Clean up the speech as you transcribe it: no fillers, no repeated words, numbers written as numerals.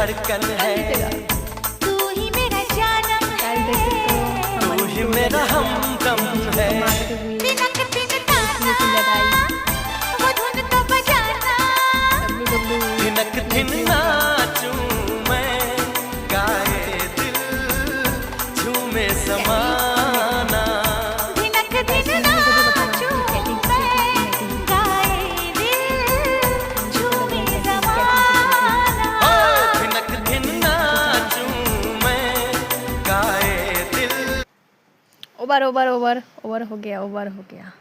धड़कन है, तू ही मेरा जानम है, तू ही मेरा हमदम है। तिनक तिनका वो धुन तो बजाना, थिनक थिन नाचूं मैं, गाए दिल झूमे समाना। तिनक तिन नाचूं मैं, गाए दिल झूमे ज़माना। थिनक थिन नाचूं मैं, गाए दिल। ओवर ओवर ओवर ओवर हो गया, ओवर हो गया।